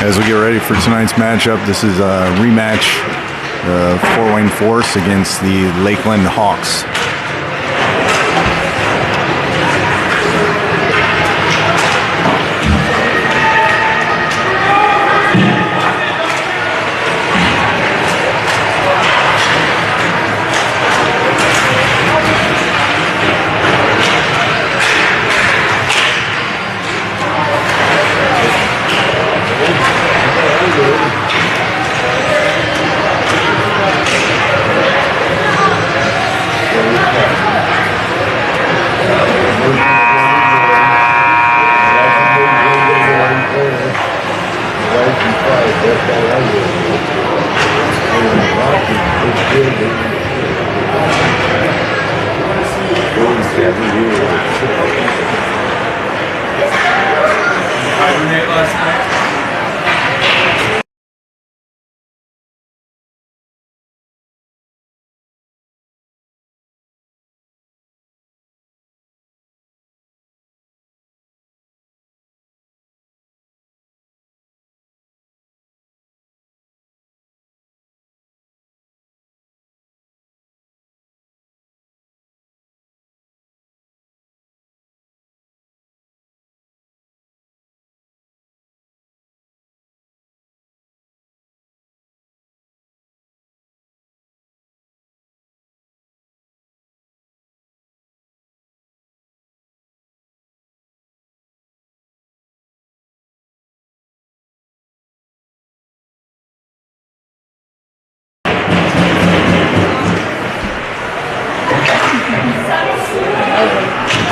As we get ready for tonight's matchup, this is a rematch of Fort Wayne Force against the Lakeland Hawks.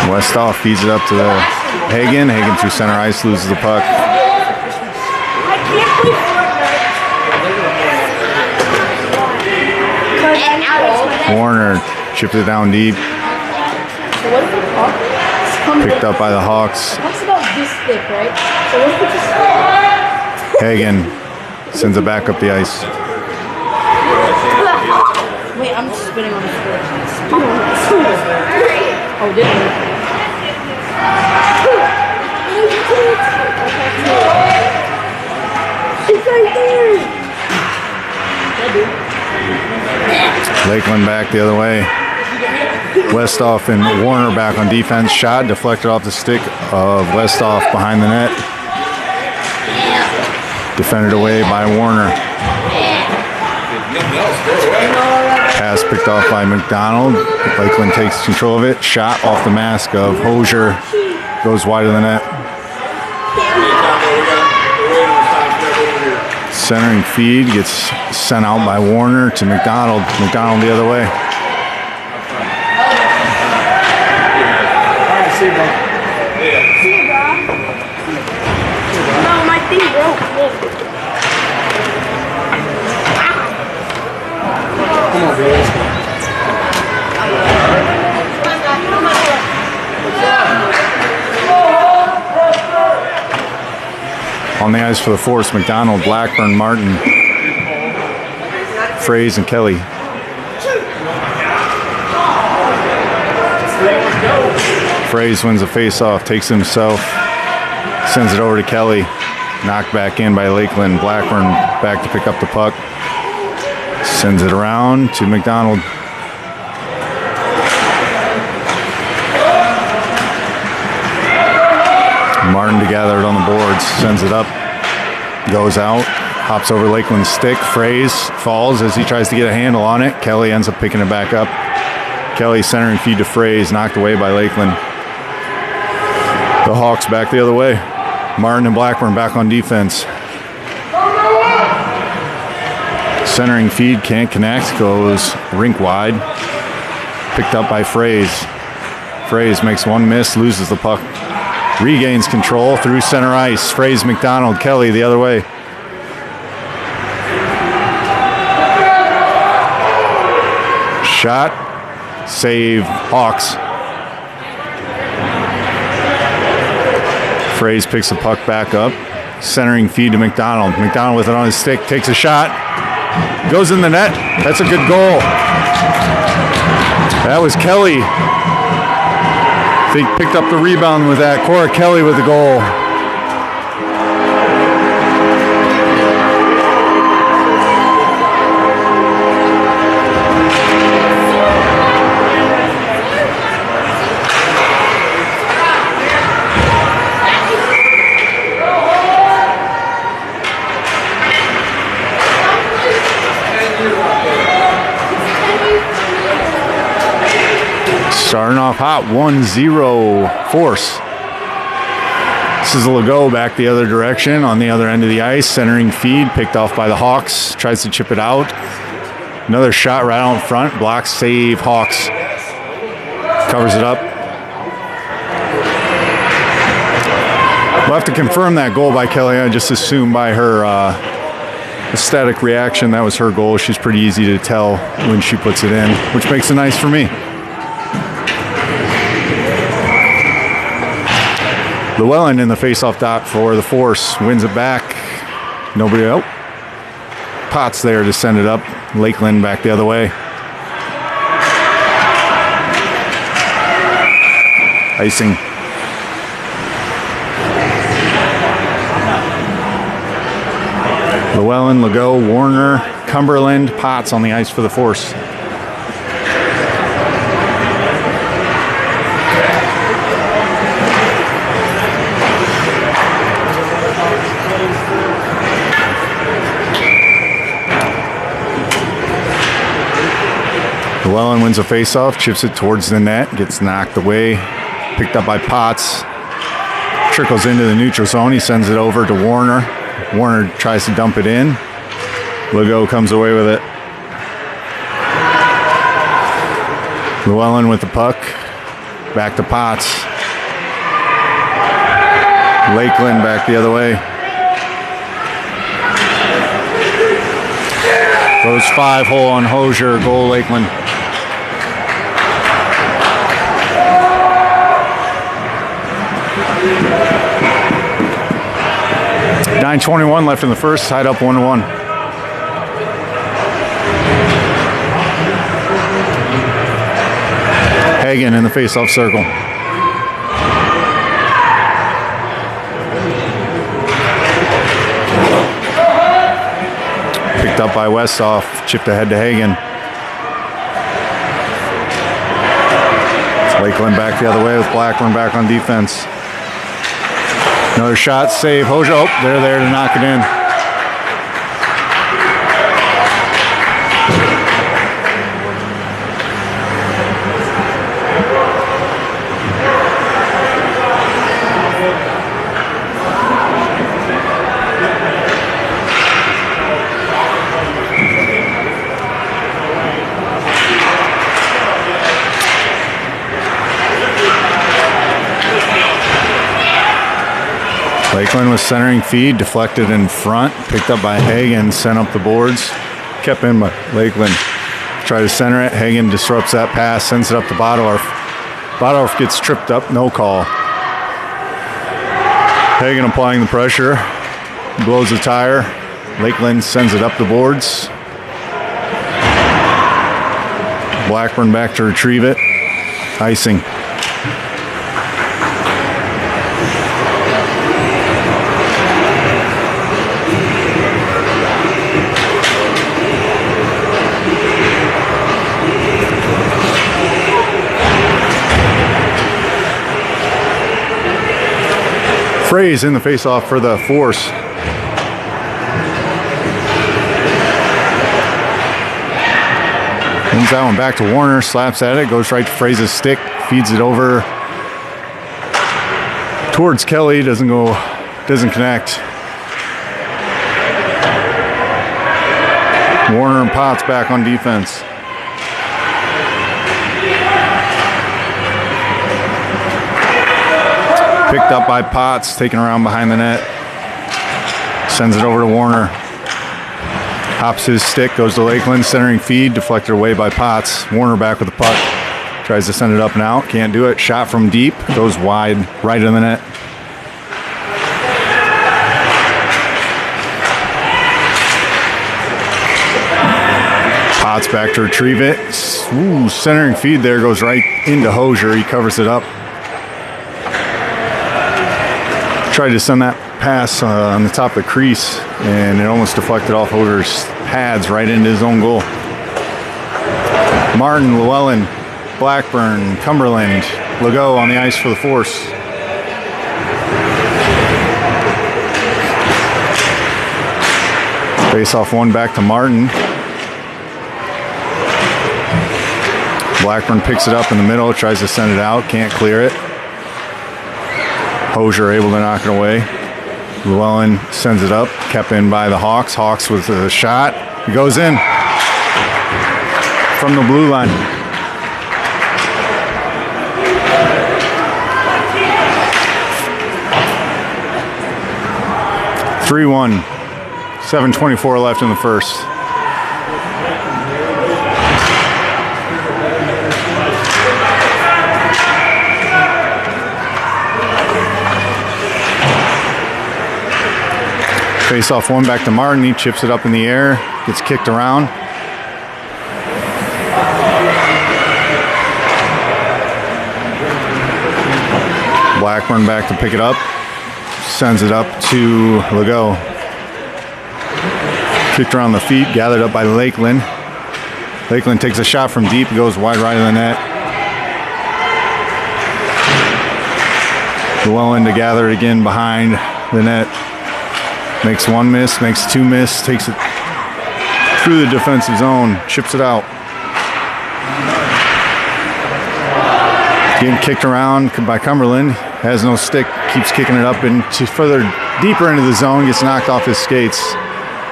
Westoff feeds it up to Hagen. Hagen through center ice, loses the puck. Warner chipped it down deep. Picked up by the Hawks. Hagen sends it back up the ice. Wait, I'm just spinning on the floor. Oh, did it? It's right there. Lakeland back the other way. Westoff and Warner back on defense. Shot deflected off the stick of Westoff behind the net. Defended away by Warner. Pass picked off by McDonald. Lakeland takes control of it. Shot off the mask of Hosier. Goes wide of the net. Centering feed gets sent out by Warner to McDonald. McDonald the other way. No, my thing broke. Come on, boys. On the ice for the Force, McDonald, Blackburn, Martin, Fraze, and Kelly. Fraze wins the face-off, takes it himself, sends it over to Kelly. Knocked back in by Lakeland. Blackburn back to pick up the puck. Sends it around to McDonald. Martin to gather it on the boards, sends it up, goes out, hops over Lakeland's stick. Fraze falls as he tries to get a handle on it. Kelly ends up picking it back up. Kelly centering feed to Fraze, knocked away by Lakeland. The Hawks back the other way. Martin and Blackburn back on defense. Centering feed, can't connect, goes rink wide. Picked up by Fraze. Fraze makes one miss, loses the puck. Regains control through center ice. Fraze, McDonald, Kelly the other way. Shot, save, Hawks. Fraze picks the puck back up. Centering feed to McDonald. McDonald with it on his stick, takes a shot. Goes in the net. That's a good goal. That was Kelly. They picked up the rebound with that. Cora Kelly with the goal. Starting off hot, 1-0 Force. This is Legault back the other direction on the other end of the ice. Centering feed, picked off by the Hawks. Tries to chip it out. Another shot right out in front. Block save, Hawks. Covers it up. We'll have to confirm that goal by Kelly. I just assumed by her aesthetic reaction that was her goal. She's pretty easy to tell when she puts it in, which makes it nice for me. Llewellyn in the faceoff dot for the Force. Wins it back. Nobody else. Potts there to send it up. Lakeland back the other way. Icing. Llewellyn, Legault, Warner, Cumberland, Potts on the ice for the Force. Llewellyn wins a faceoff, chips it towards the net, gets knocked away, picked up by Potts, trickles into the neutral zone. He sends it over to Warner. Warner tries to dump it in. Legault comes away with it. Llewellyn with the puck, back to Potts. Lakeland back the other way. Goes 5-hole on Hosier, goal Lakeland. .9:21 left in the first, tied up 1-1. Hagen in the faceoff circle. Picked up by Westhoff, chipped ahead to Hagen. Lakeland back the other way with Blackburn back on defense. Another shot, save. Hosier, oh, they're there to knock it in. Lakeland was centering feed, deflected in front, picked up by Hagen, sent up the boards, kept in by Lakeland. Try to center it, Hagen disrupts that pass, sends it up to Bodorf. Bodorf gets tripped up, no call. Hagen applying the pressure, blows the tire. Lakeland sends it up the boards. Blackburn back to retrieve it. Icing. Fraze in the faceoff for the Force. Wins that one back to Warner, slaps at it, goes right to Fraze's stick, feeds it over towards Kelly, doesn't connect. Warner and Potts back on defense. Picked up by Potts, taken around behind the net. Sends it over to Warner. Hops his stick, goes to Lakeland, centering feed, deflected away by Potts. Warner back with the puck. Tries to send it up and out, can't do it. Shot from deep, goes wide, right in the net. Potts back to retrieve it. Ooh, centering feed there, goes right into Hosier. He covers it up. Tried to send that pass on the top of the crease, and it almost deflected off Hosier's pads right into his own goal. Martin, Llewellyn, Blackburn, Cumberland, Legault on the ice for the Force. Face off one back to Martin. Blackburn picks it up in the middle, tries to send it out, can't clear it. Hosier able to knock it away. Llewellyn sends it up, kept in by the Hawks. Hawks with a shot. It goes in from the blue line. (3-1). 7:24 left in the first. Face off one back to Martin. He chips it up in the air. Gets kicked around. Blackburn back to pick it up. Sends it up to Legault. Kicked around the feet. Gathered up by Lakeland. Lakeland takes a shot from deep. Goes wide right of the net. Llewellyn to gather it again behind the net. Makes one miss, makes two miss, takes it through the defensive zone, chips it out. Getting kicked around by Cumberland, has no stick, keeps kicking it up into further deeper into the zone, gets knocked off his skates.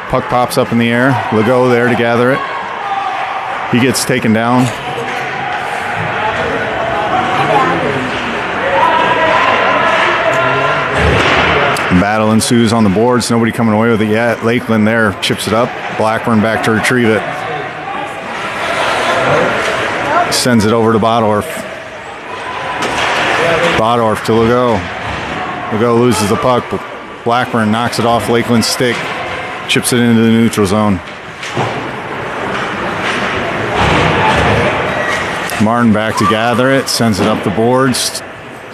Puck pops up in the air, Legault there to gather it. He gets taken down. Battle ensues on the boards. Nobody coming away with it yet. Lakeland there chips it up. Blackburn back to retrieve it. Sends it over to Bodorf. Bodorf to Legault. Legault loses the puck. Blackburn knocks it off Lakeland's stick. Chips it into the neutral zone. Martin back to gather it. Sends it up the boards.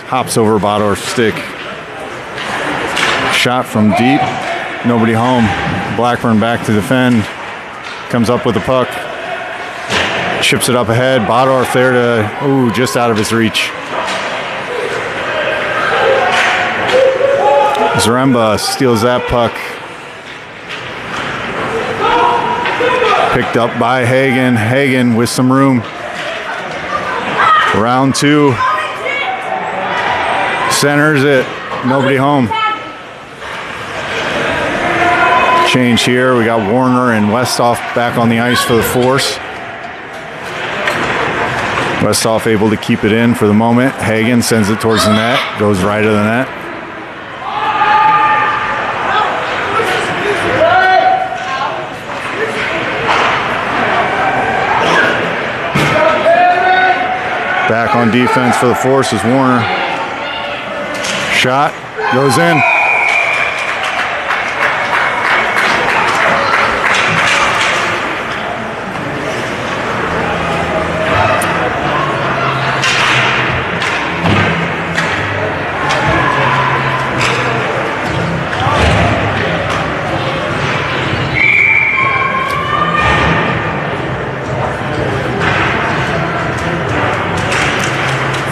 Hops over Bodorf's stick. Shot from deep, nobody home. Blackburn back to defend, comes up with the puck, chips it up ahead. Bodorf there to, just out of his reach. Zaremba steals that puck. Picked up by Hagen. Hagen with some room. Round two. Centers it, nobody home. Change here. We got Warner and Westhoff back on the ice for the Force. Westhoff able to keep it in for the moment. Hagen sends it towards the net. Goes right of the net. Back on defense for the Force is Warner. Shot. Goes in.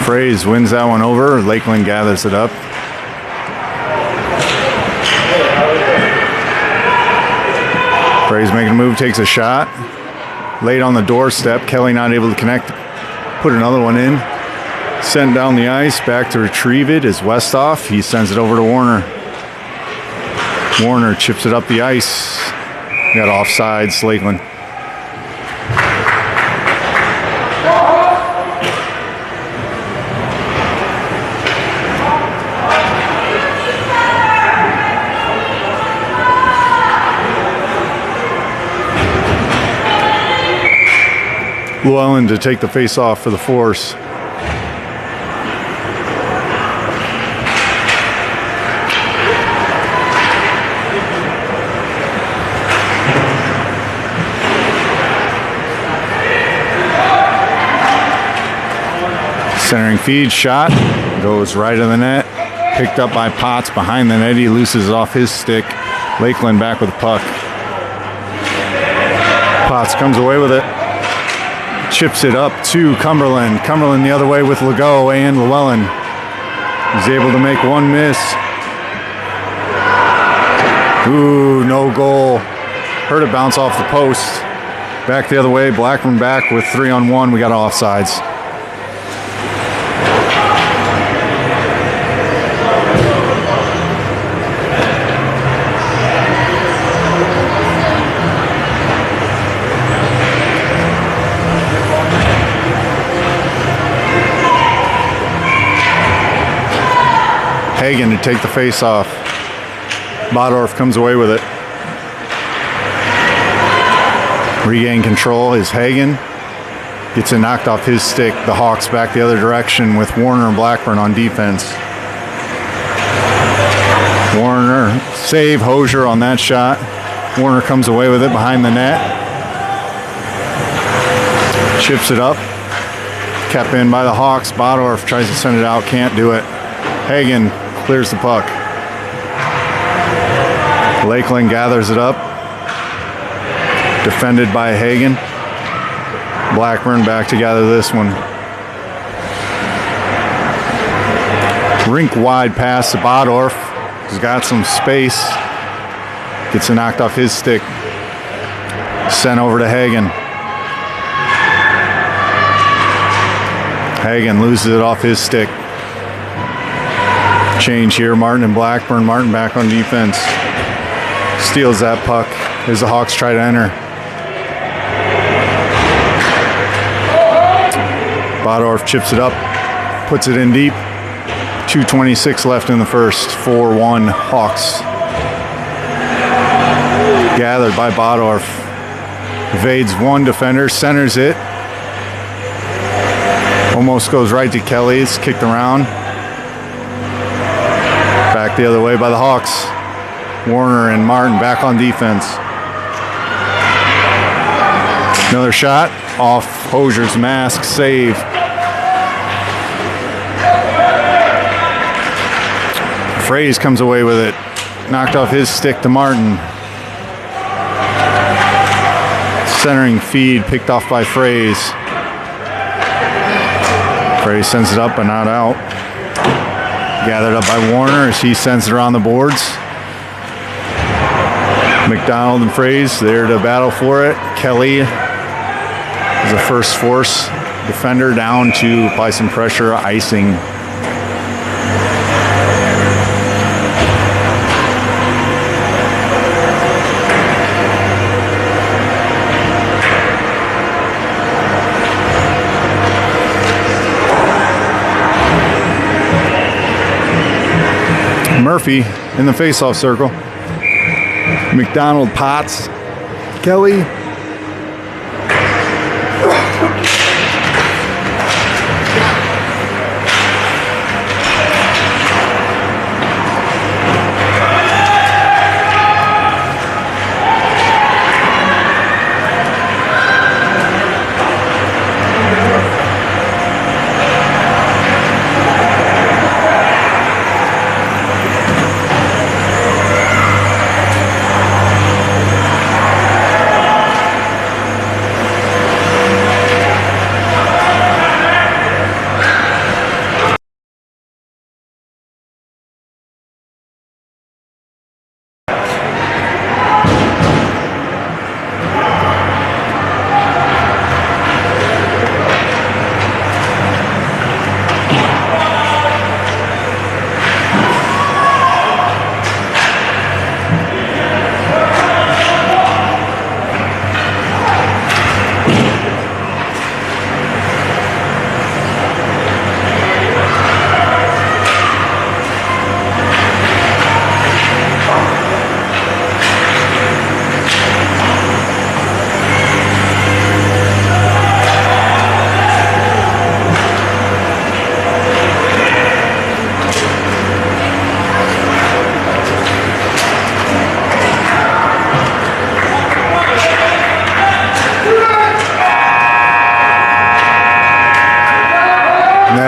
Fraze wins that one over. Lakeland gathers it up. Fraze making a move, takes a shot. Late on the doorstep. Kelly not able to connect. Put another one in. Sent down the ice. Back to retrieve it is Westhoff. He sends it over to Warner. Warner chips it up the ice. Got offsides, Lakeland. Llewellyn to take the face off for the Force. Centering feed, shot, goes right of the net. Picked up by Potts behind the net. He loses it off his stick. Lakeland back with the puck. Potts comes away with it. Chips it up to Cumberland. Cumberland the other way with Legault and Llewellyn. He's able to make one miss. Ooh, no goal. Heard it bounce off the post. Back the other way. Blackburn back with 3-on-1. We got offsides. Hagen to take the face off. Bodorf comes away with it. Regain control is Hagen. Gets it knocked off his stick. The Hawks back the other direction with Warner and Blackburn on defense. Warner save Hosier on that shot. Warner comes away with it behind the net. Chips it up. Kept in by the Hawks. Bodorf tries to send it out. Can't do it. Hagen clears the puck. Lakeland gathers it up. Defended by Hagen. Blackburn back to gather this one. Rink wide pass to Bodorf. He's got some space. Gets it knocked off his stick. Sent over to Hagen. Hagen loses it off his stick. Change here, Martin and Blackburn. Martin back on defense. Steals that puck as the Hawks try to enter. Bodorf chips it up, puts it in deep. 2:26 left in the first. 4-1 Hawks. Gathered by Bodorf. Evades one defender, centers it. Almost goes right to Kelly. It's kicked around. Back the other way by the Hawks. Warner and Martin back on defense. Another shot off Hosier's mask. Save. Fraze comes away with it. Knocked off his stick to Martin. Centering feed picked off by Fraze. Fraze sends it up but not out. Gathered up by Warner as he sends it around the boards. McDonald and Fraze there to battle for it. Kelly is a first force defender down to apply some pressure, icing. Murphy in the faceoff circle. McDonald, Potts, Kelly.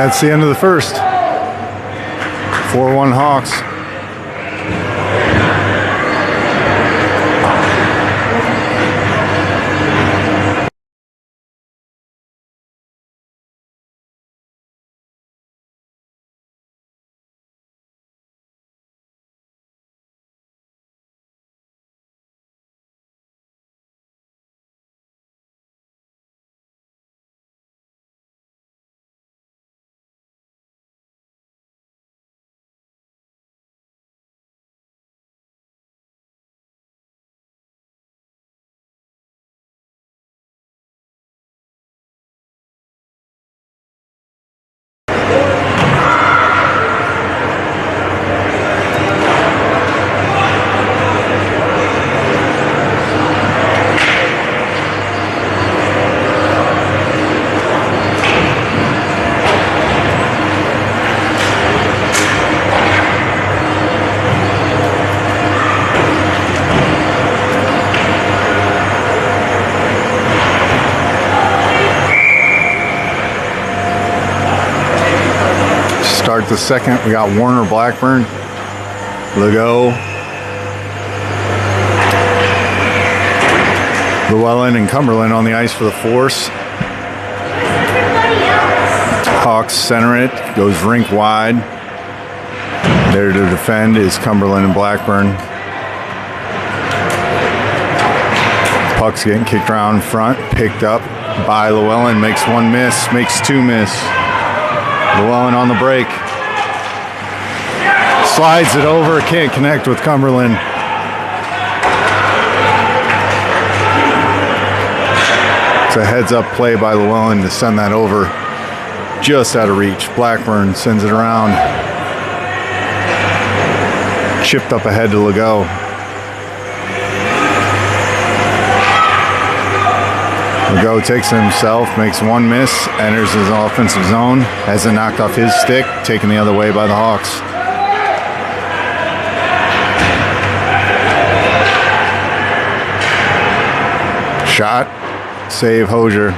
That's the end of the first. 4-1 Hawks. start the second. We got Warner Blackburn, Legault, Llewellyn and Cumberland on the ice for the Force. Hawks center it, goes rink wide. There to defend is Cumberland and Blackburn. Puck's getting kicked around in front, picked up by Llewellyn, makes one miss, makes two miss. Llewellyn on the break. Slides it over, can't connect with Cumberland. It's a heads-up play by Llewellyn to send that over just out of reach. Blackburn sends it around. Chipped up ahead to Legault. Legault takes it himself, makes one miss, enters his offensive zone, has it knocked off his stick, taken the other way by the Hawks. Shot, save Hosier.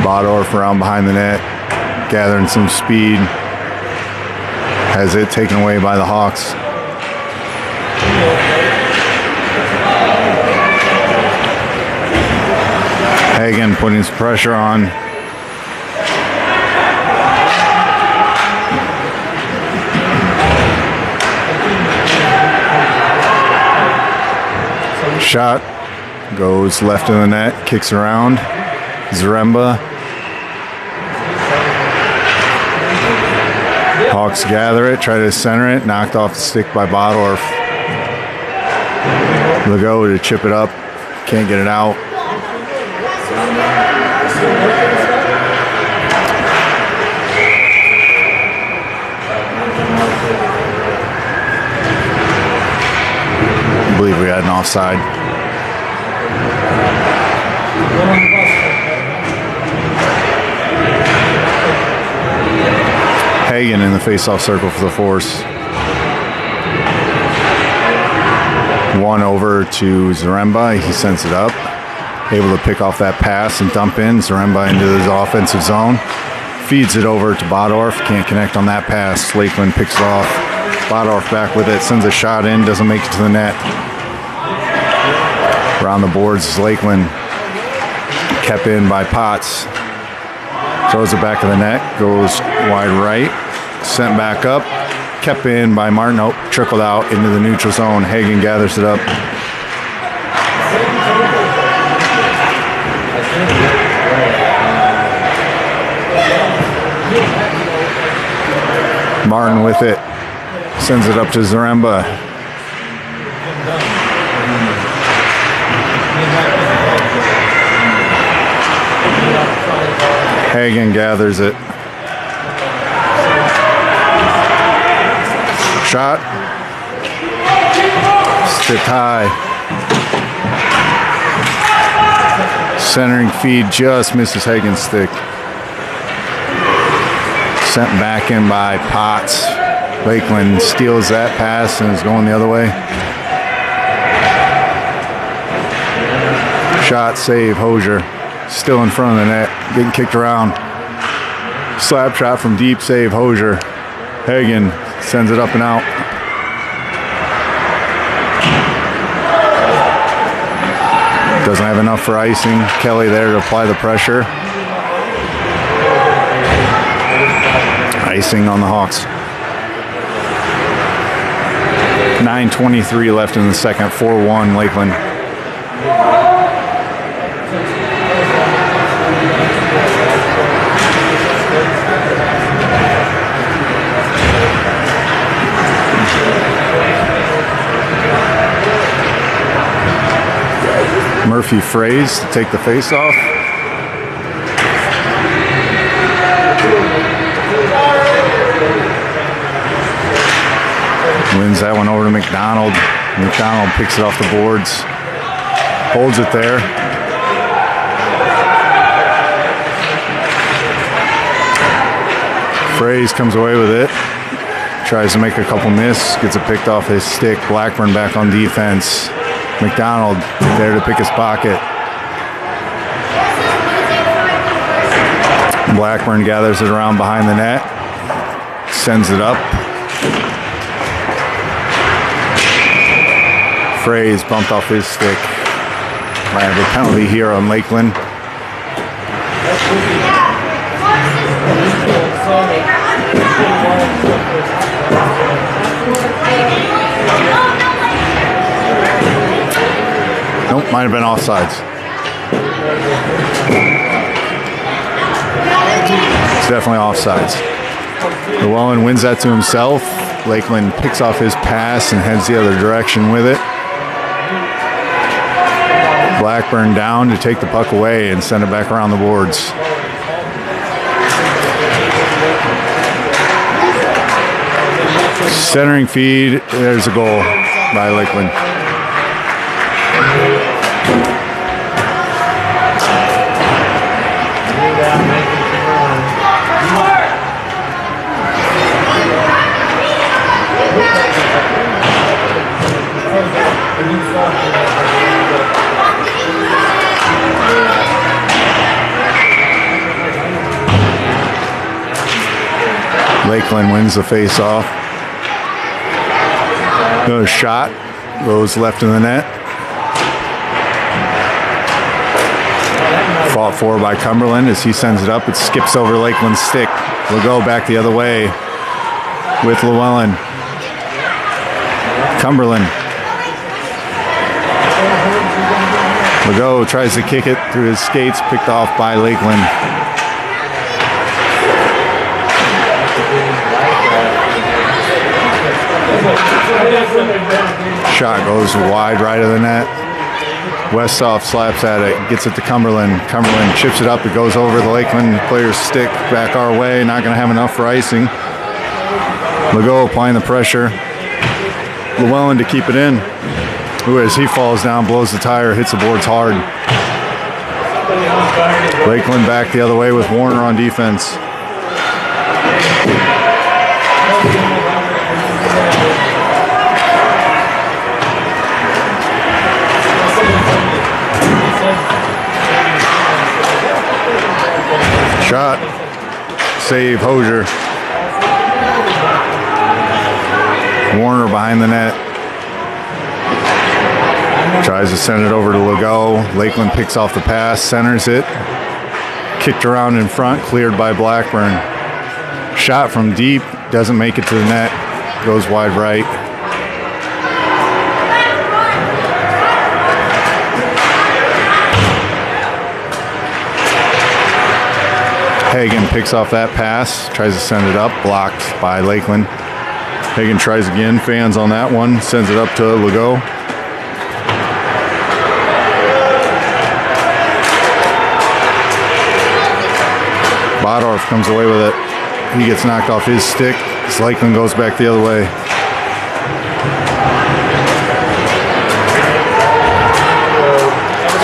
Bodorf around behind the net, gathering some speed, has it taken away by the Hawks. Hagen putting some pressure on. Shot goes left of the net, kicks around. Zaremba. Hawks gather it, try to center it, knocked off the stick by Bodorf. Legault to chip it up, can't get it out. I believe we had an offside. Hagen in the face-off circle for the Force. One over to Zaremba. He sends it up. Able to pick off that pass and dump in. Zaremba into his offensive zone. Feeds it over to Bodorf. Can't connect on that pass. Lakeland picks it off. Bodorf back with it. Sends a shot in. Doesn't make it to the net. Around the boards is Lakeland. Kept in by Potts. Throws it back of the net. Goes wide right. Sent back up. Kept in by Martin. Nope. Trickled out into the neutral zone. Hagen gathers it up. Martin with it. Sends it up to Zaremba. Hagen gathers it. Shot. Stick high. Centering feed just misses Hagen's stick. Sent back in by Potts. Lakeland steals that pass and is going the other way. Shot, save, Hosier. Still in front of the net, getting kicked around. Slap shot from deep, save, Hosier. Hagen sends it up and out. Doesn't have enough for icing. Kelly there to apply the pressure. Icing on the Hawks. 9:23 left in the second. 4-1 Lakeland. Murphy Fraze to take the face-off. Wins that one over to McDonald. McDonald picks it off the boards. Holds it there. Fraze comes away with it. Tries to make a couple miss. Gets it picked off his stick. Blackburn back on defense. McDonald there to pick his pocket. Blackburn gathers it around behind the net, sends it up. Fraze bumped off his stick. Might have a penalty here on Lakeland. Nope, might have been offsides. It's definitely offsides. Llewellyn wins that to himself. Lakeland picks off his pass and heads the other direction with it. Blackburn down to take the puck away and send it back around the boards. Centering feed, there's a goal by Lakeland. Lakeland wins the face-off. Another shot goes left in the net. Fought for by Cumberland as he sends it up. It skips over Lakeland's stick. We'll go back the other way with Llewellyn. Cumberland. Legault tries to kick it through his skates, picked off by Lakeland. Shot goes wide right of the net. Westhoff slaps at it, gets it to Cumberland. Cumberland chips it up. It goes over the Lakeland player's stick back our way. Not going to have enough for icing. Legault applying the pressure. Llewellyn to keep it in. Who, as he falls down, blows the tire, hits the boards hard. Lakeland back the other way with Warner on defense. Shot. Save Hosier. Warner behind the net. Tries to send it over to Legault. Lakeland picks off the pass, centers it. Kicked around in front, cleared by Blackburn. Shot from deep, doesn't make it to the net. Goes wide right. Hagen picks off that pass, tries to send it up, blocked by Lakeland. Hagen tries again, fans on that one, sends it up to Legault. Bodorf comes away with it. He gets knocked off his stick. Lakeland goes back the other way.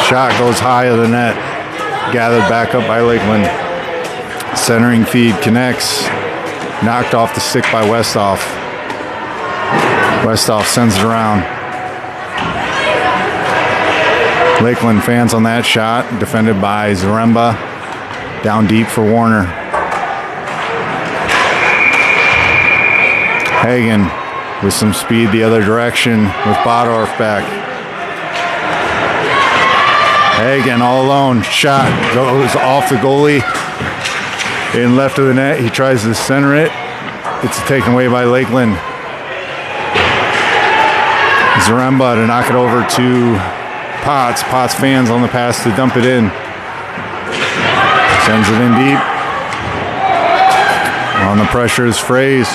Shot goes high of the net. Gathered back up by Lakeland. Centering feed connects. Knocked off the stick by Westhoff. Westhoff sends it around. Lakeland fans on that shot. Defended by Zaremba. Down deep for Warner. Hagen with some speed the other direction with Bodorf back. Hagen all alone. Shot goes off the goalie in left of the net. He tries to center it. It's taken away by Lakeland. Zaremba to knock it over to Potts. Potts fans on the pass to dump it in. Sends it in deep. On the pressure is Fraze.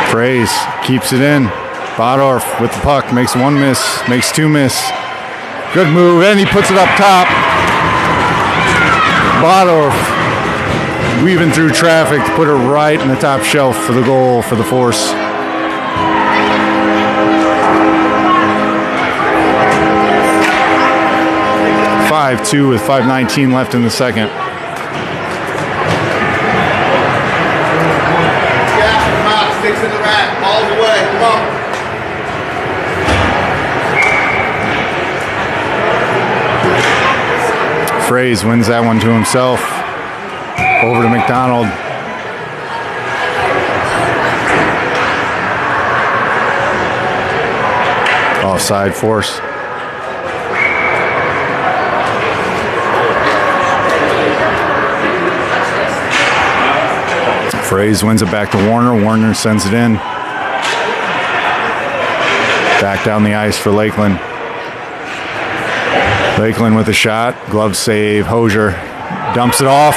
Fraze keeps it in. Bodorf with the puck. Makes one miss. Makes two miss. Good move. And he puts it up top. Bodorf weaving through traffic to put it right in the top shelf for the goal for the Force. .52 with 5:19 left in the second. Sticks in the rack, all the way, come on. Fraze wins that one to himself. Over to McDonald. Offside force. Fraze wins it back to Warner. Warner sends it in. Back down the ice for Lakeland. Lakeland with a shot. Glove save. Hosier dumps it off.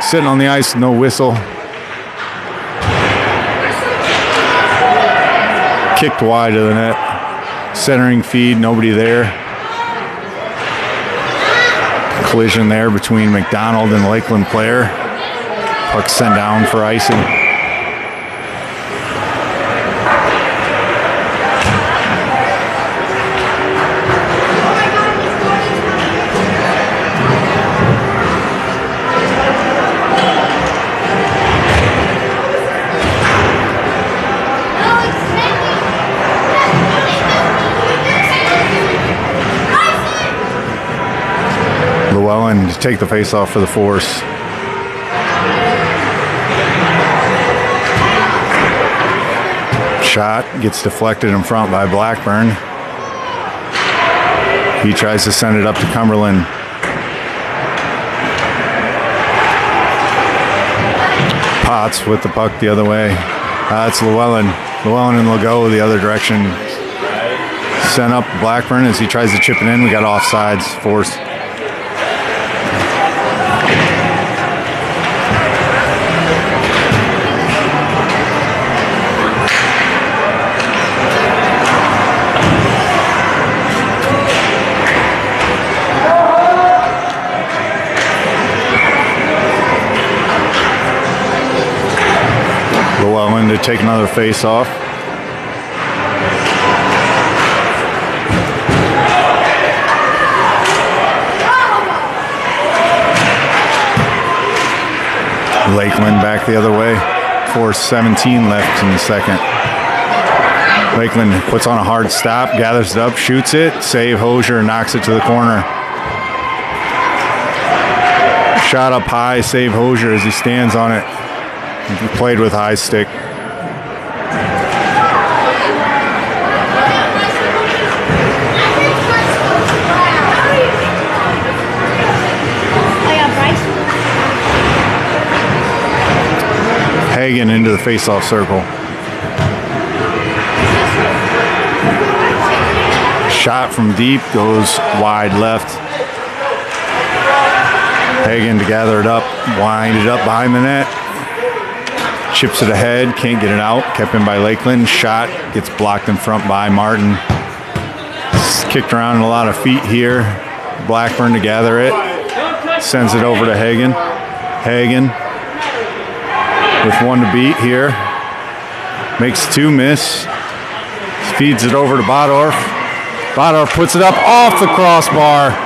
Sitting on the ice, no whistle. Kicked wide of the net. Centering feed, nobody there. Collision there between McDonald and the Lakeland player. Puck sent down for icing. Llewellyn to take the face-off for the Force. Shot gets deflected in front by Blackburn. He tries to send it up to Cumberland. Potts with the puck the other way. It's Llewellyn. Llewellyn and Legault the other direction. Sent up Blackburn as he tries to chip it in. We got offsides. Force. Llewellyn to take another face-off. Lakeland back the other way. 4:17 left in the second. Lakeland puts on a hard stop, gathers it up, shoots it. Save Hosier, knocks it to the corner. Shot up high, save Hosier as he stands on it. He played with high stick. Hagen into the face-off circle. Shot from deep, goes wide left. Hagen to gather it up, wind it up behind the net. Chips it ahead, can't get it out. Kept in by Lakeland. Shot gets blocked in front by Martin. It's kicked around a lot of feet here. Blackburn to gather it. Sends it over to Hagen. Hagen with one to beat here. Makes two miss. Feeds it over to Bodorf. Bodorf puts it up off the crossbar.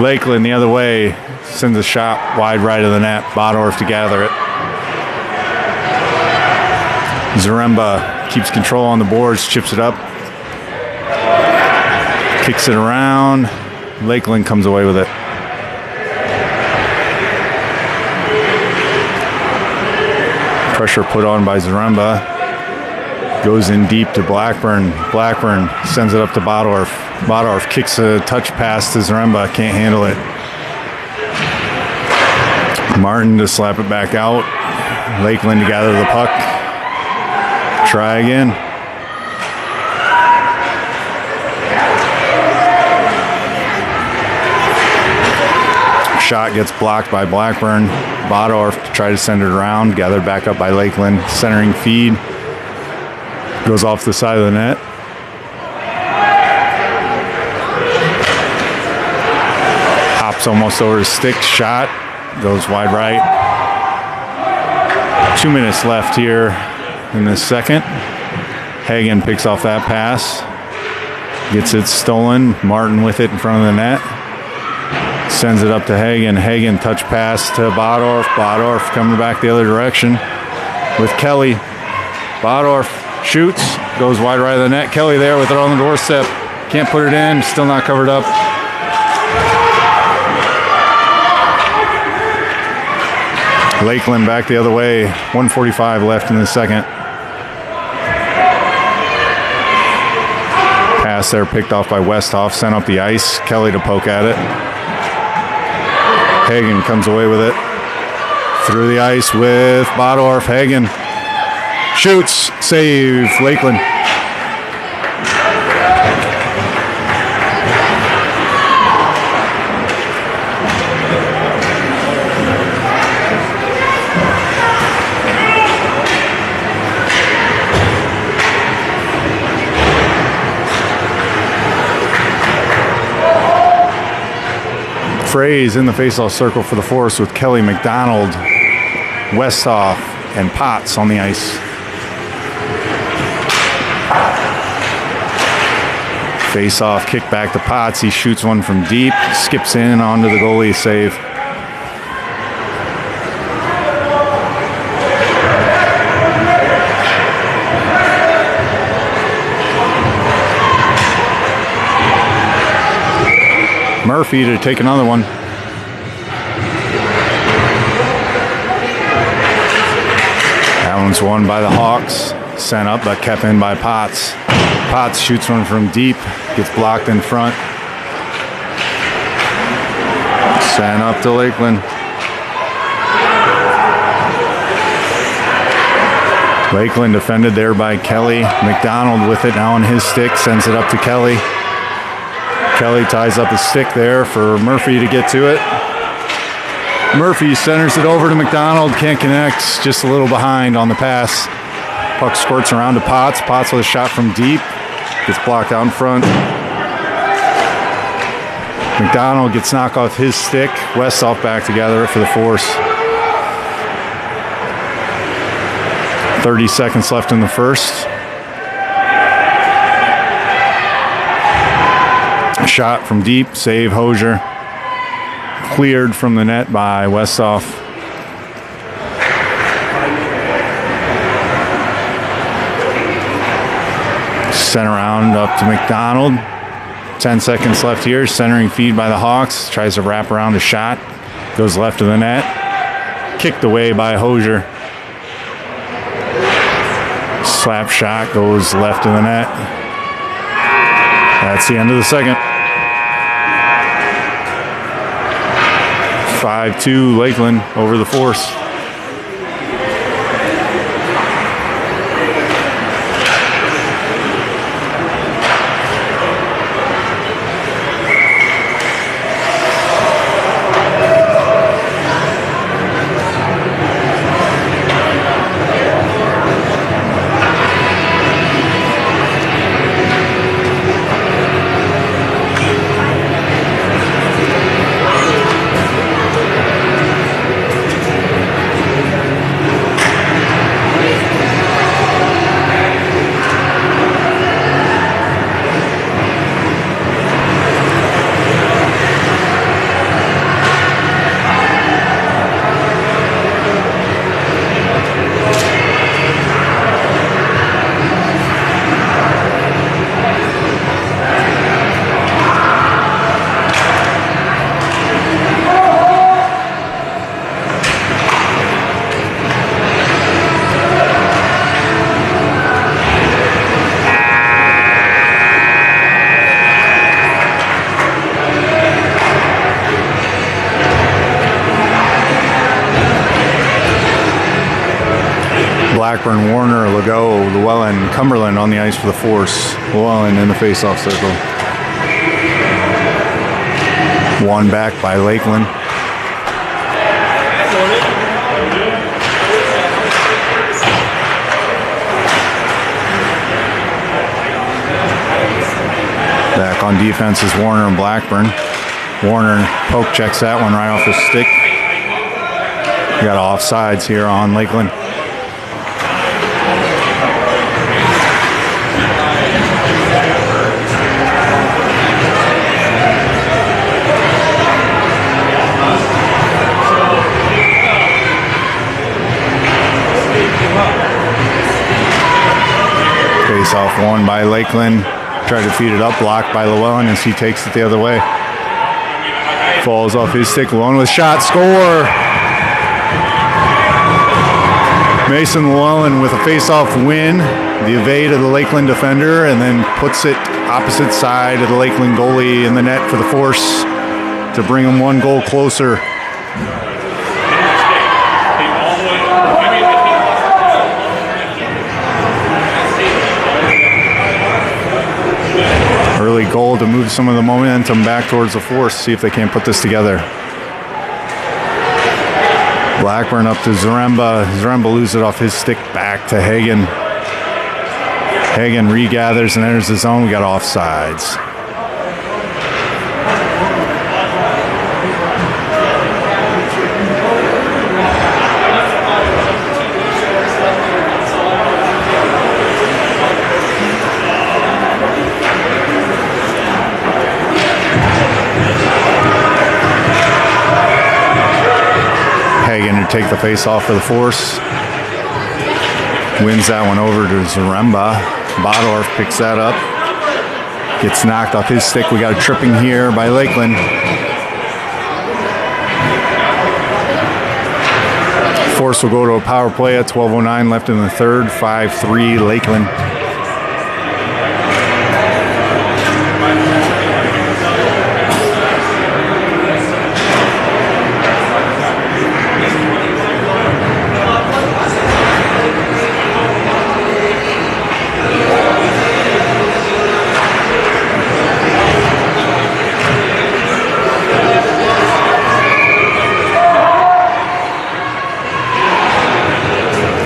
Lakeland the other way, sends a shot wide right of the net. Bodorf to gather it. Zaremba keeps control on the boards, chips it up. Kicks it around. Lakeland comes away with it. Pressure put on by Zaremba. Goes in deep to Blackburn. Blackburn sends it up to Bodorf. Bodorf kicks a touch pass to Zaremba. Can't handle it. Martin to slap it back out. Lakeland to gather the puck. Try again. Shot gets blocked by Blackburn. Bodorf to try to send it around. Gathered back up by Lakeland. Centering feed. Goes off the side of the net. Hops almost over his stick. Shot. Goes wide right. 2 minutes left here in the second. Hagen picks off that pass. Gets it stolen. Martin with it in front of the net. Sends it up to Hagen. Hagen touch pass to Bodorf. Bodorf coming back the other direction with Kelly. Bodorf shoots, goes wide right of the net. Kelly there with it on the doorstep. Can't put it in, still not covered up. Lakeland back the other way. 1:45 left in the second. Pass there picked off by Westhoff, sent up the ice. Kelly to poke at it. Hagen comes away with it. Through the ice with Bodorf. Hagen shoots, save Lakeland. Fraze in the faceoff circle for the Force with Kelly, McDonald, Westhoff, and Potts on the ice. Face-off, kick back to Potts. He shoots one from deep, skips in onto the goalie, save. Murphy to take another one. That one's won by the Hawks. Sent up but kept in by Potts. Potts shoots one from deep, gets blocked in front. Sent up to Lakeland. Lakeland defended there by Kelly. McDonald with it now on his stick, sends it up to Kelly. Kelly ties up his stick there for Murphy to get to it. Murphy centers it over to McDonald, can't connect, just a little behind on the pass. Puck squirts around to Potts. Potts with a shot from deep, gets blocked out in front. McDonald gets knocked off his stick. Westhoff back together for the Force. 30 seconds left in the first. Shot from deep, save Hosier. Cleared from the net by Westhoff. Sent around up to McDonald. 10 seconds left here. Centering feed by the Hawks. Tries to wrap around a shot. Goes left of the net. Kicked away by Hosier. Slap shot goes left of the net. That's the end of the second. 5-2 Lakeland over the Force. Blackburn, Warner, Legault, Llewellyn, Cumberland on the ice for the Force. Llewellyn in the face-off circle. Won back by Lakeland. Back on defense is Warner and Blackburn. Warner poke checks that one right off his stick. We got offsides here on Lakeland. Face-off won by Lakeland. Tried to feed it up, blocked by Llewellyn as he takes it the other way. Falls off his stick. Llewellyn with shot, score! Mason Llewellyn with a face-off win. The evade of the Lakeland defender, and then puts it opposite side of the Lakeland goalie in the net for the Force to bring them 1 goal closer. Early goal to move some of the momentum back towards the Force, see if they can't put this together. Blackburn up to Zaremba. Zaremba loses it off his stick back to Hagen. Hagen regathers and enters the zone. We got offsides. Hagen to take the face off for the Force. Wins that one over to Zaremba. Bodorf picks that up. Gets knocked off his stick. We got a tripping here by Lakeland. Force will go to a power play at 12:09 left in the third. 5-3 Lakeland.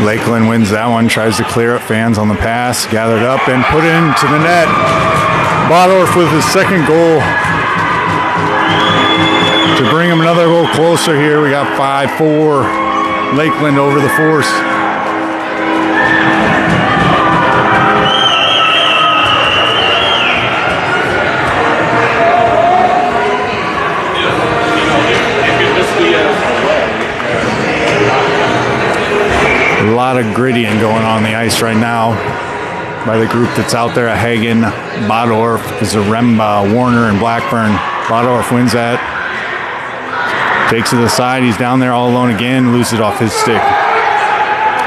Lakeland wins that one, tries to clear up fans on the pass, gathered up and put into the net. Bodorf with his second goal to bring him another goal closer here. We got 5-4 Lakeland over the Force. A lot of grittying going on the ice right now by the group that's out there. Hagen, Bodorf, Zaremba, Warner, and Blackburn. Bodorf wins that. Takes it to the side. He's down there all alone again. Loses it off his stick.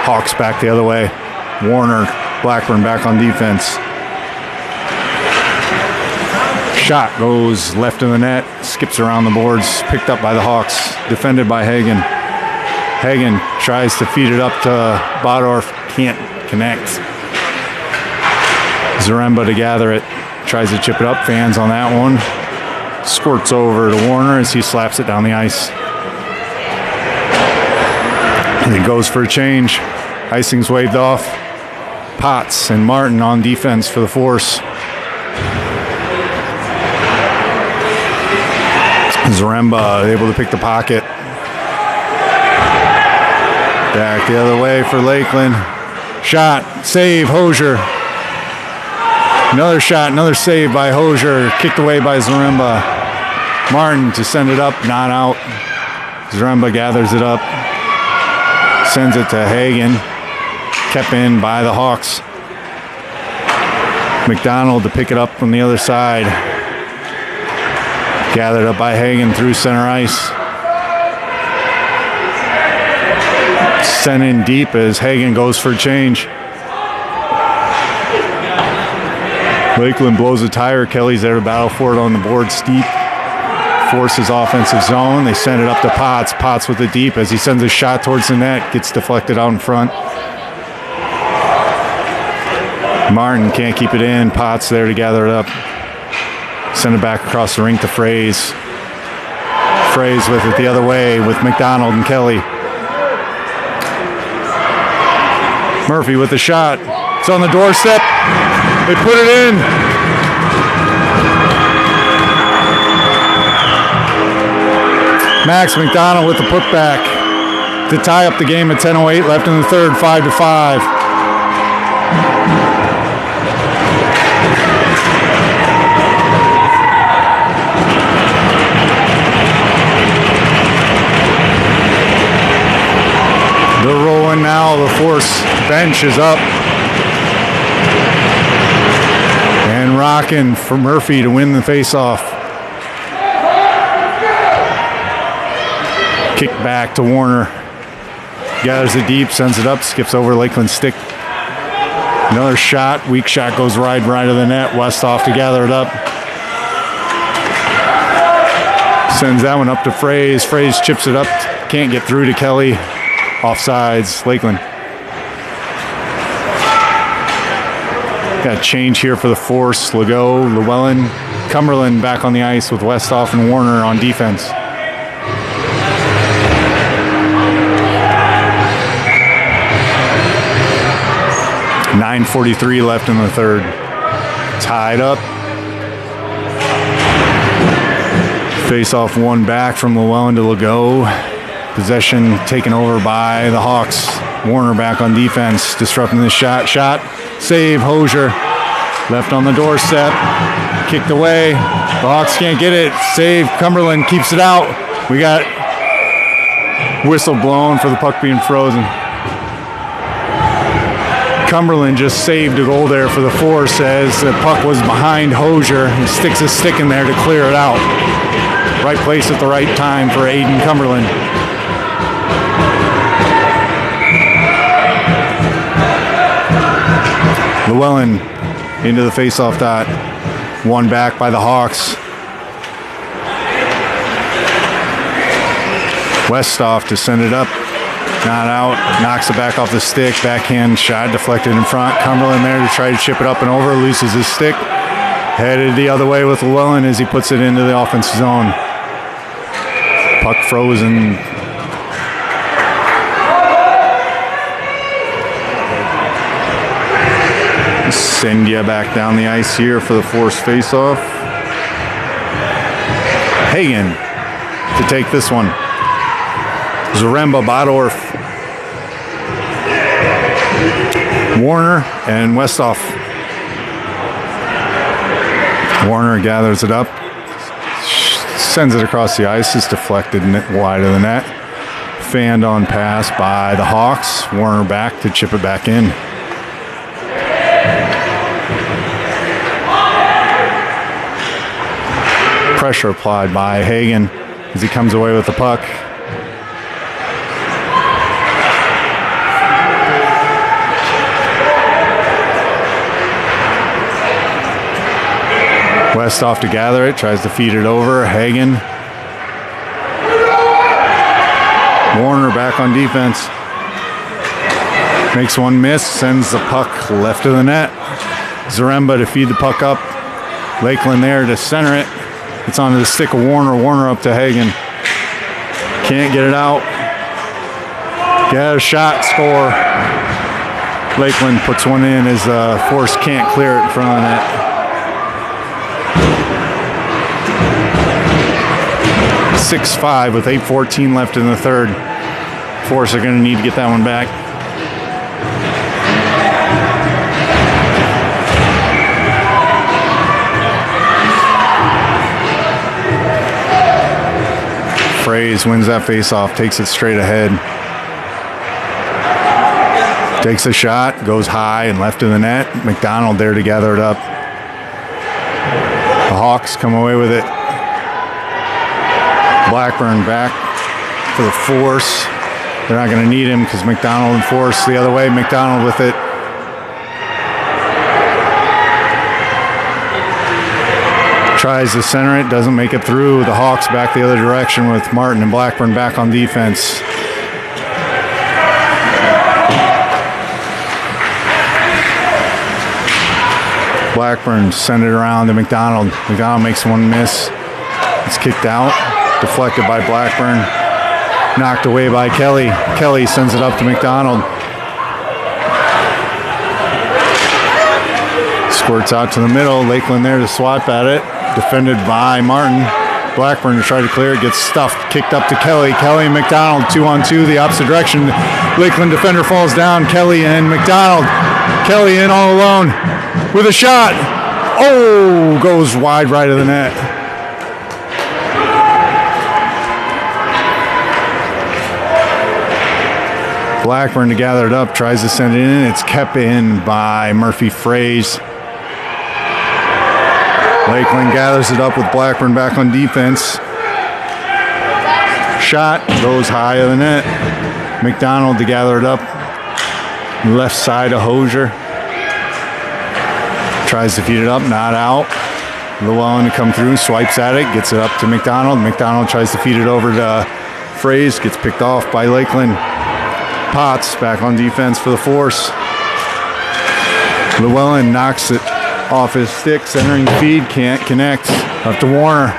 Hawks back the other way. Warner, Blackburn back on defense. Shot goes left of the net. Skips around the boards. Picked up by the Hawks. Defended by Hagen. Hagen tries to feed it up to Bodorf, can't connect. Zaremba to gather it, tries to chip it up, fans on that one. Squirts over to Warner as he slaps it down the ice. And he goes for a change. Icing's waved off. Potts and Martin on defense for the Force. Zaremba able to pick the pocket. Back the other way for Lakeland. Shot, save, Hosier. Another shot, another save by Hosier. Kicked away by Zaremba. Martin to send it up, not out. Zaremba gathers it up. Sends it to Hagen. Kept in by the Hawks. McDonald to pick it up from the other side. Gathered up by Hagen through center ice. Sent in deep as Hagen goes for a change. Lakeland blows a tire. Kelly's there to battle for it on the board. Steep forces offensive zone. They send it up to Potts. Potts with the deep as he sends a shot towards the net. Gets deflected out in front. Martin can't keep it in. Potts there to gather it up. Send it back across the rink to Fraze. Fraze with it the other way with McDonald and Kelly. Murphy with the shot. It's on the doorstep. They put it in. Max McDonald with the putback to tie up the game at 10:08 left in the third, 5-5. They're rolling now. The Force bench is up. rocking for Murphy to win the faceoff. Kick back to Warner. Gathers it deep, sends it up, skips over Lakeland's stick. Another shot, weak shot goes right of the net. Westhoff to gather it up. Sends that one up to Fraze. Fraze chips it up, can't get through to Kelly. Offsides, Lakeland. Got a change here for the Force. Legault, Llewellyn, Cumberland back on the ice with Westhoff and Warner on defense. .9:43 left in the third. Tied up. Face-off one back from Llewellyn to Legault. Possession taken over by the Hawks. Warner back on defense, disrupting the shot. Save, Hosier. Left on the doorstep. Kicked away. The Hawks can't get it. Save, Cumberland keeps it out. We got whistle blown for the puck being frozen. Cumberland just saved a goal there for the Force as the puck was behind Hosier. He sticks his stick in there to clear it out. Right place at the right time for Aiden Cumberland. Llewellyn into the face-off dot. One back by the Hawks. Westhoff to send it up. Not out. Knocks it back off the stick. Backhand shot deflected in front. Cumberland there to try to chip it up and over. Loses his stick. Headed the other way with Llewellyn as he puts it into the offensive zone. Puck frozen. Sendia back down the ice here for the Force faceoff. Hagen to take this one. Zaremba, Bodorf, Warner, and Westhoff. Warner gathers it up, sends it across the ice. It's deflected wide of the net. Fanned on pass by the Hawks. Warner back to chip it back in. Pressure applied by Hagen as he comes away with the puck. Westhoff to gather it, tries to feed it over. Hagen. Warner back on defense. Makes one miss, sends the puck left of the net. Zaremba to feed the puck up. Lakeland there to center it. It's onto the stick of Warner. Warner up to Hagen. Can't get it out. Get a shot, score. Lakeland puts one in as Force can't clear it in front of the net. 6-5 with 8:14 left in the third. Force are going to need to get that one back. Fraze wins that faceoff, takes it straight ahead. Takes a shot, goes high and left of the net. McDonald there to gather it up. The Hawks come away with it. Blackburn back for the Force. They're not going to need him because McDonald and Force the other way. McDonald with it. Tries to center it, doesn't make it through. The Hawks back the other direction with Martin and Blackburn back on defense. Blackburn send it around to McDonald. McDonald makes one miss. It's kicked out. Deflected by Blackburn. Knocked away by Kelly. Kelly sends it up to McDonald. Squirts out to the middle. Lakeland there to swat at it. Defended by Martin. Blackburn to try to clear it. Gets stuffed. Kicked up to Kelly. Kelly and McDonald 2-on-2 the opposite direction. Lakeland defender falls down. Kelly and McDonald. Kelly in all alone with a shot. Oh, goes wide right of the net. Blackburn to gather it up, tries to send it in. It's kept in by Murphy Fraze. Lakeland gathers it up with Blackburn back on defense. Shot goes high of the net. McDonald to gather it up. Left side of Hosier. Tries to feed it up, not out. Llewellyn to come through, swipes at it, gets it up to McDonald. McDonald tries to feed it over to Fraze, gets picked off by Lakeland. Potts back on defense for the Force. Llewellyn knocks it off his stick, centering feed, can't connect. Up to Warner.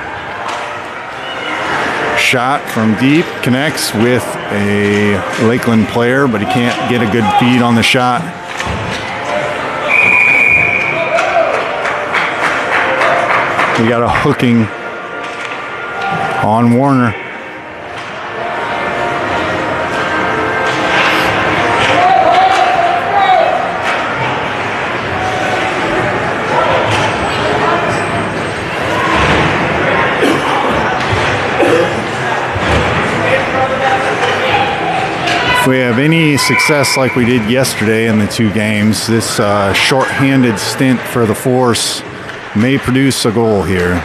Shot from deep, connects with a Lakeland player, but he can't get a good feed on the shot. We got a hooking on Warner. If we have any success like we did yesterday in the two games, this short-handed stint for the Force may produce a goal here.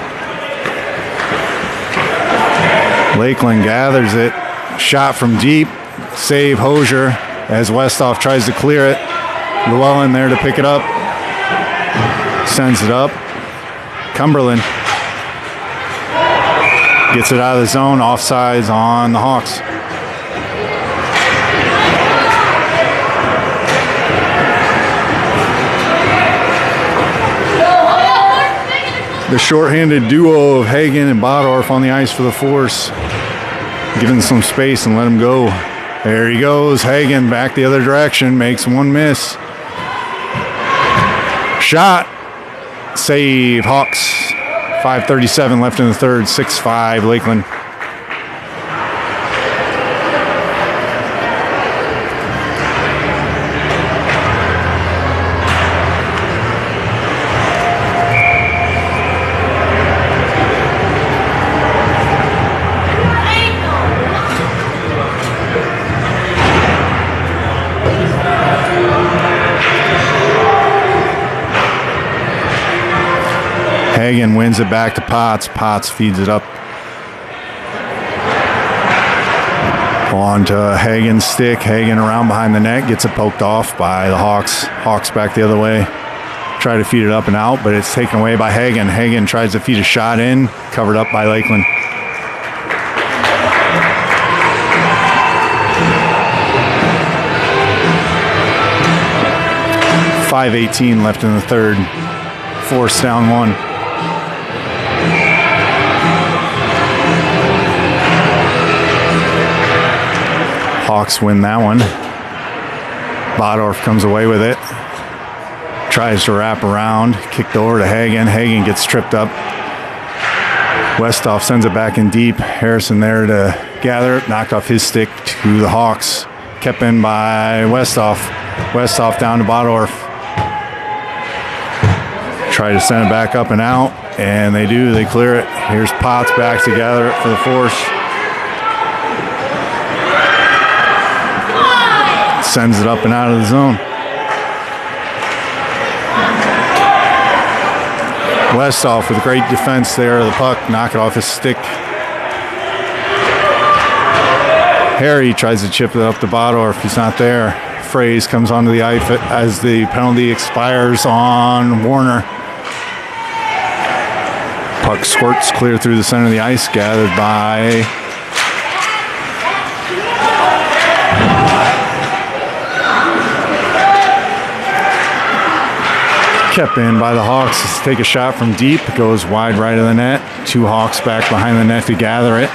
Lakeland gathers it. Shot from deep. Save Hosier as Westhoff tries to clear it. Llewellyn there to pick it up. Sends it up. Cumberland gets it out of the zone. Offsides on the Hawks. The shorthanded duo of Hagen and Bodorf on the ice for the Force. Giving some space and let him go. There he goes. Hagen back the other direction. Makes one miss. Shot. Save Hawks. 5:37 left in the third. 6-5 Lakeland. Hagen wins it back to Potts. Potts feeds it up on to Hagen's stick. Hagen around behind the net, gets it poked off by the Hawks. Hawks back the other way. Try to feed it up and out, but it's taken away by Hagen. Hagen tries to feed a shot in, covered up by Lakeland. .5:18 left in the third. Force down one. Hawks win that one. Bodorf comes away with it. Tries to wrap around. Kicked over to Hagen. Hagen gets tripped up. Westhoff sends it back in deep. Harrison there to gather it. Knocked off his stick to the Hawks. Kept in by Westhoff. Westhoff down to Bodorf. Try to send it back up and out. And they do. They clear it. Here's Potts back to gather it for the Force. Sends it up and out of the zone. Westhoff with great defense there of the puck. Knock it off his stick. Harry tries to chip it up to Bodorf. He's not there. Fraze comes onto the ice as the penalty expires on Warner. Puck squirts clear through the center of the ice. Gathered by kept in by the Hawks. Let's take a shot from deep. Goes wide right of the net. Two Hawks back behind the net to gather it.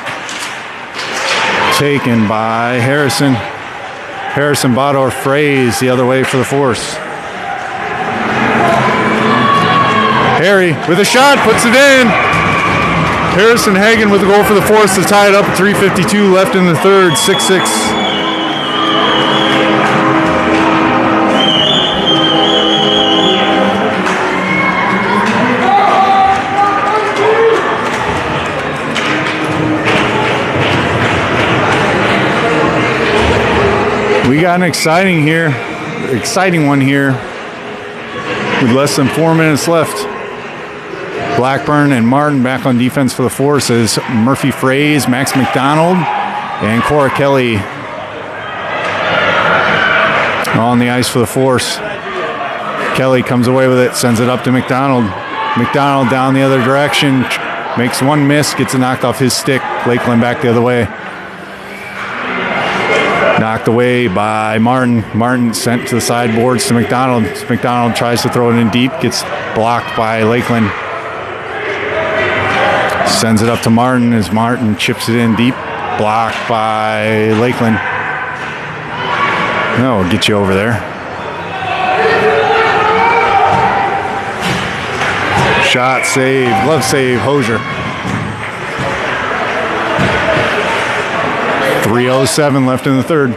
Taken by Harrison. Harrison, Bodorf, Fraze the other way for the Force. Harry with a shot, puts it in. Harrison Hagen with a goal for the Force to tie it up. 3:52 left in the third. 6-6. We got an exciting one here with less than 4 minutes left. Blackburn and Martin back on defense for the Force as Murphy Fraze, Max McDonald, and Cora Kelly on the ice for the Force. Kelly comes away with it, sends it up to McDonald. McDonald down the other direction, makes one miss, gets it knocked off his stick. Lakeland back the other way. Knocked away by Martin. Martin sent to the sideboards to McDonald. McDonald tries to throw it in deep, gets blocked by Lakeland. Sends it up to Martin as Martin chips it in deep, blocked by Lakeland. No, we'll get you over there. Shot, save, glove save, Hosier. 3:07 left in the third.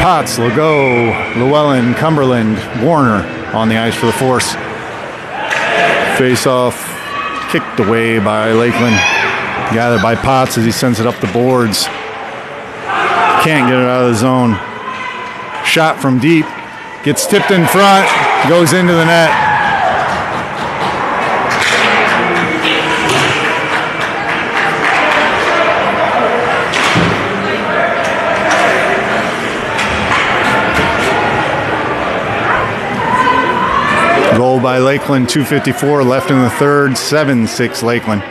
Potts, Legault, Llewellyn, Cumberland, Warner on the ice for the Force. Face-off kicked away by Lakeland. Gathered by Potts as he sends it up the boards. Can't get it out of the zone. Shot from deep. Gets tipped in front. Goes into the net. Goal by Lakeland, 2:54 left in the third, 7-6 Lakeland.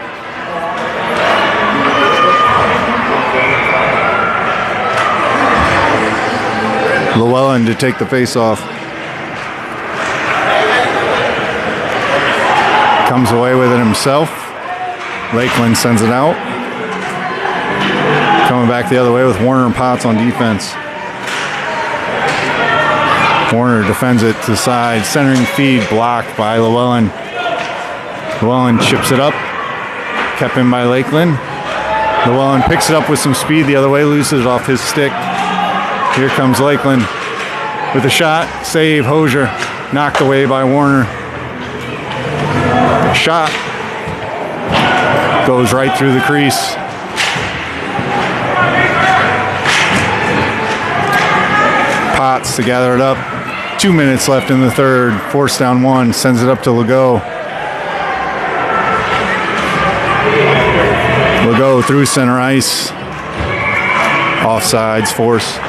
Llewellyn to take the face-off. Comes away with it himself. Lakeland sends it out. Coming back the other way with Warner and Potts on defense. Warner defends it to the side. Centering feed blocked by Llewellyn. Llewellyn chips it up. Kept in by Lakeland. Llewellyn picks it up with some speed the other way. Loses it off his stick. Here comes Lakeland with a shot. Save, Hosier. Knocked away by Warner. Shot. Goes right through the crease. Potts to gather it up. 2 minutes left in the third. Force down one. Sends it up to Legault. Legault through center ice. Offsides, Force.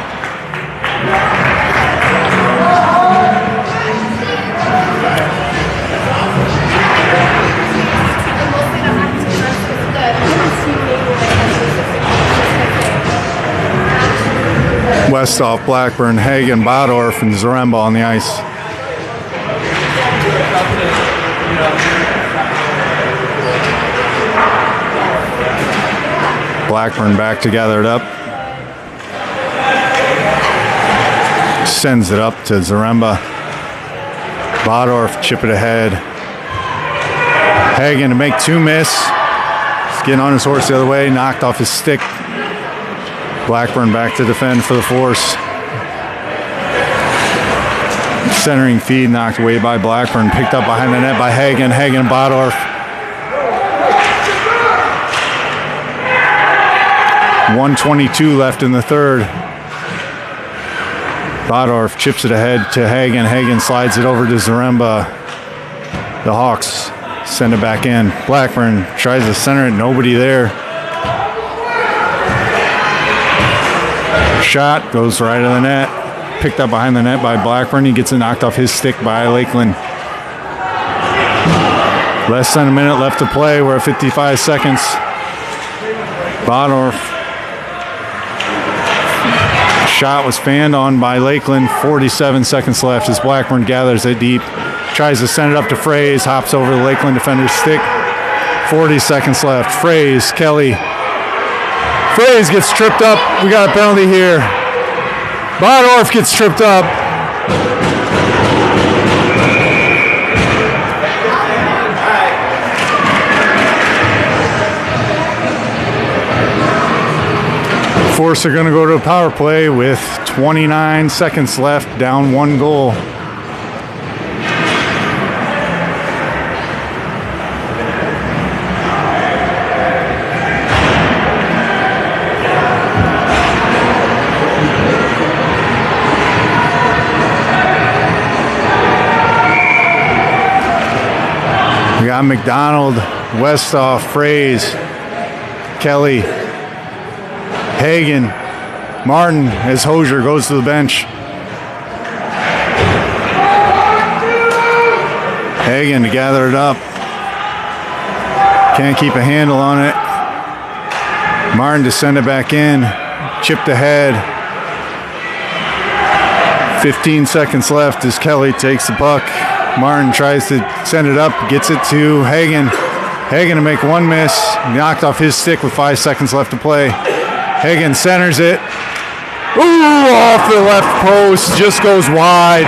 Westhoff, Blackburn, Hagen, Bodorf, and Zaremba on the ice. Blackburn back to gather it up. Sends it up to Zaremba. Bodorf chip it ahead. Hagen to make two miss. He's getting on his horse the other way, knocked off his stick. Blackburn back to defend for the Force. Centering feed knocked away by Blackburn. Picked up behind the net by Hagen. Hagen, Bodorf. 1:22 left in the third. Bodorf chips it ahead to Hagen. Hagen slides it over to Zaremba. The Hawks send it back in. Blackburn tries to center it. Nobody there. Shot goes right of the net. Picked up behind the net by Blackburn. He gets it knocked off his stick by Lakeland. Less than a minute left to play. We're at 55 seconds. Bodorf. Shot was fanned on by Lakeland. 47 seconds left as Blackburn gathers it deep. Tries to send it up to Fraze. Hops over the Lakeland defender's stick. 40 seconds left. Fraze, Kelly. Fraze gets tripped up. We got a penalty here. Bodorf gets tripped up. Force are going to go to a power play with 29 seconds left, down one goal. got McDonald, Westhoff, Fraze, Kelly, Hagan, Martin as Hosier goes to the bench. Hagan to gather it up. Can't keep a handle on it. Martin to send it back in. Chipped ahead. 15 seconds left as Kelly takes the puck. Martin tries to send it up, gets it to Hagan. Hagan to make one miss. Knocked off his stick with 5 seconds left to play. Hagan centers it. Ooh, off the left post. Just goes wide.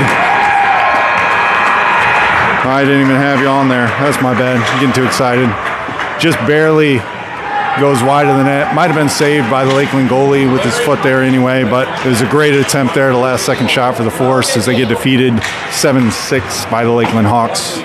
I didn't even have you on there. That's my bad. I'm getting too excited. Just barely goes wide of the net. Might have been saved by the Lakeland goalie with his foot there anyway, but it was a great attempt there, the last second shot for the Force as they get defeated 7-6 by the Lakeland Hawks.